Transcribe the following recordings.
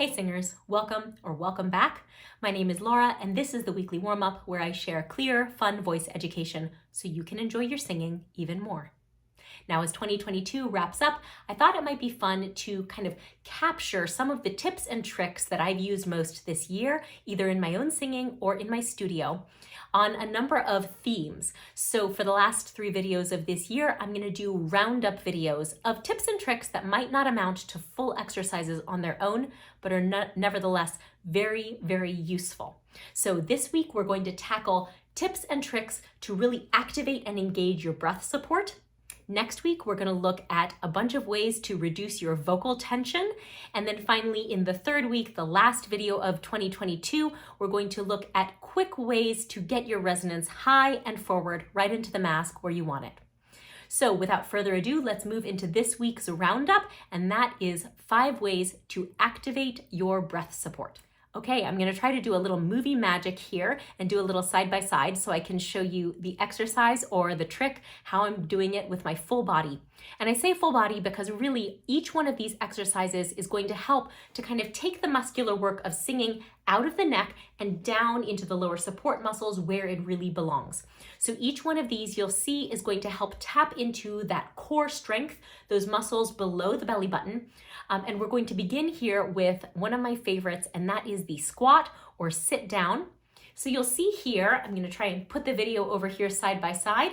Hey singers, welcome or welcome back. My name is Laura and this is the weekly warm-up where I share clear, fun voice education so you can enjoy your singing even more. Now, as 2022 wraps up, I thought it might be fun to kind of capture some of the tips and tricks that I've used most this year, either in my own singing or in my studio, on a number of themes. So for the last 3 videos of this year, I'm going to do roundup videos of tips and tricks that might not amount to full exercises on their own, but are nevertheless very, very useful. So this week, we're going to tackle tips and tricks to really activate and engage your breath support. Next week, we're going to look at a bunch of ways to reduce your vocal tension. And then finally, in the 3rd week, the last video of 2022, we're going to look at quick ways to get your resonance high and forward right into the mask where you want it. So without further ado, let's move into this week's roundup, and that is 5 ways to activate your breath support. Okay, I'm going to try to do a little movie magic here and do a little side by side so I can show you the exercise or the trick, how I'm doing it with my full body. And I say full body because really each one of these exercises is going to help to kind of take the muscular work of singing out of the neck and down into the lower support muscles where it really belongs. So each one of these you'll see is going to help tap into that core strength, those muscles below the belly button. And we're going to begin here with one of my favorites, and that is the squat or sit down. So you'll see here, I'm going to try and put the video over here side by side.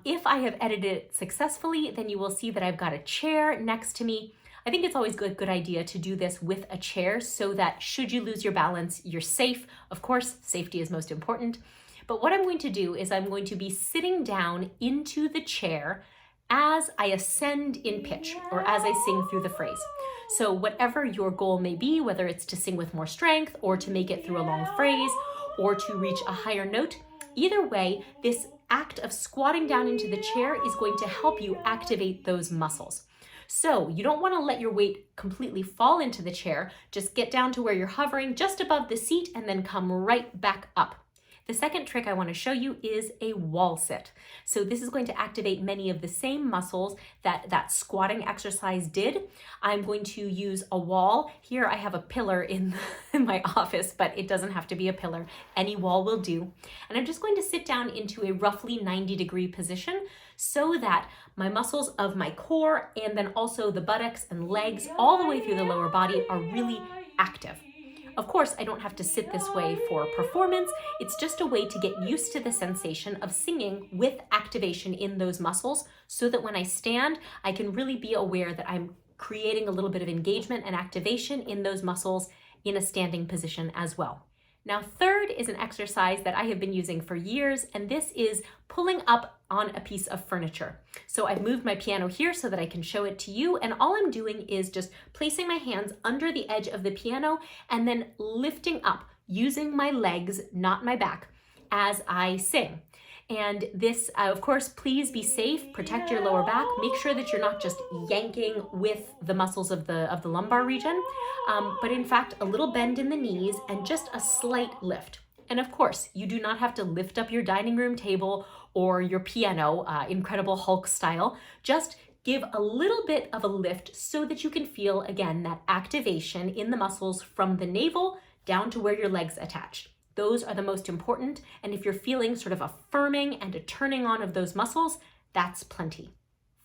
If I have edited it successfully, then you will see that I've got a chair next to me. I think it's always a good idea to do this with a chair so that should you lose your balance, you're safe. Of course, safety is most important. But what I'm going to do is I'm going to be sitting down into the chair as I ascend in pitch or as I sing through the phrase. So whatever your goal may be, whether it's to sing with more strength or to make it through a long phrase or to reach a higher note, either way, this act of squatting down into the chair is going to help you activate those muscles. So you don't want to let your weight completely fall into the chair. Just get down to where you're hovering just above the seat and then come right back up. The second trick I want to show you is a wall sit. So this is going to activate many of the same muscles that squatting exercise did. I'm going to use a wall. Here I have a pillar in my office, but it doesn't have to be a pillar. Any wall will do. And I'm just going to sit down into a roughly 90-degree position so that my muscles of my core and then also the buttocks and legs all the way through the lower body are really active. Of course, I don't have to sit this way for performance. It's just a way to get used to the sensation of singing with activation in those muscles so that when I stand, I can really be aware that I'm creating a little bit of engagement and activation in those muscles in a standing position as well. Now, third is an exercise that I have been using for years, and this is pulling up on a piece of furniture. So I've moved my piano here so that I can show it to you, and all I'm doing is just placing my hands under the edge of the piano and then lifting up using my legs, not my back, as I sing. And this, of course, please be safe, protect your lower back, make sure that you're not just yanking with the muscles of the lumbar region, but in fact, a little bend in the knees and just a slight lift. And of course, you do not have to lift up your dining room table or your piano, Incredible Hulk style. Just give a little bit of a lift so that you can feel, again, that activation in the muscles from the navel down to where your legs attach. Those are the most important, and if you're feeling sort of a firming and a turning on of those muscles, that's plenty.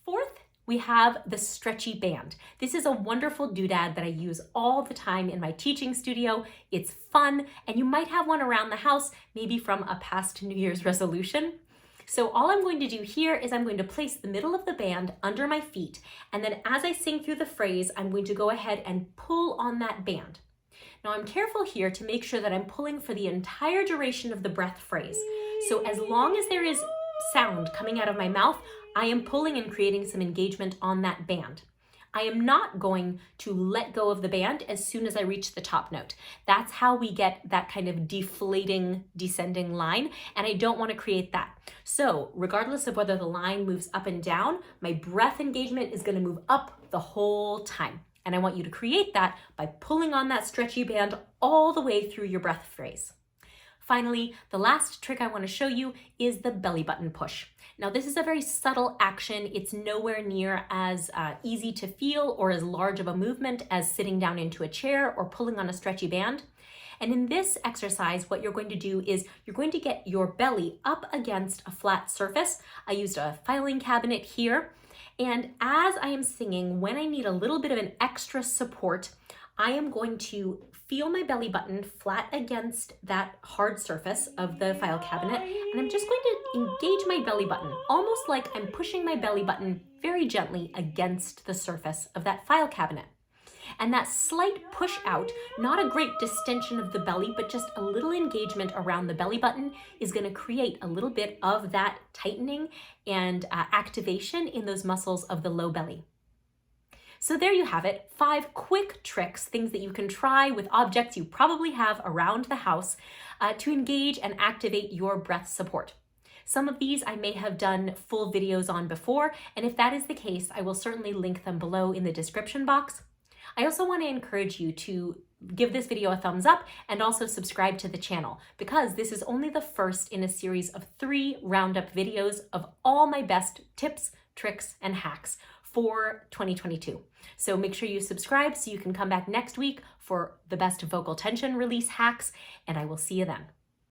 Fourth, we have the stretchy band. This is a wonderful doodad that I use all the time in my teaching studio. It's fun, and you might have one around the house, maybe from a past New Year's resolution. So all I'm going to do here is I'm going to place the middle of the band under my feet, and then as I sing through the phrase, I'm going to go ahead and pull on that band. Now I'm careful here to make sure that I'm pulling for the entire duration of the breath phrase. So as long as there is sound coming out of my mouth, I am pulling and creating some engagement on that band. I am not going to let go of the band as soon as I reach the top note. That's how we get that kind of deflating, descending line, and I don't want to create that. So regardless of whether the line moves up and down, my breath engagement is going to move up the whole time. And I want you to create that by pulling on that stretchy band all the way through your breath phrase. Finally, the last trick I want to show you is the belly button push. Now, this is a very subtle action. It's nowhere near as easy to feel or as large of a movement as sitting down into a chair or pulling on a stretchy band. And in this exercise, what you're going to do is you're going to get your belly up against a flat surface. I used a filing cabinet here. And as I am singing, when I need a little bit of an extra support, I am going to feel my belly button flat against that hard surface of the file cabinet, and I'm just going to engage my belly button, almost like I'm pushing my belly button very gently against the surface of that file cabinet. And that slight push out, not a great distension of the belly, but just a little engagement around the belly button is going to create a little bit of that tightening and activation in those muscles of the low belly. So there you have it, 5 quick tricks, things that you can try with objects you probably have around the house to engage and activate your breath support. Some of these I may have done full videos on before, and if that is the case, I will certainly link them below in the description box. I also want to encourage you to give this video a thumbs up and also subscribe to the channel, because this is only the first in a series of 3 roundup videos of all my best tips, tricks, and hacks for 2022. So make sure you subscribe so you can come back next week for the best vocal tension release hacks, and I will see you then.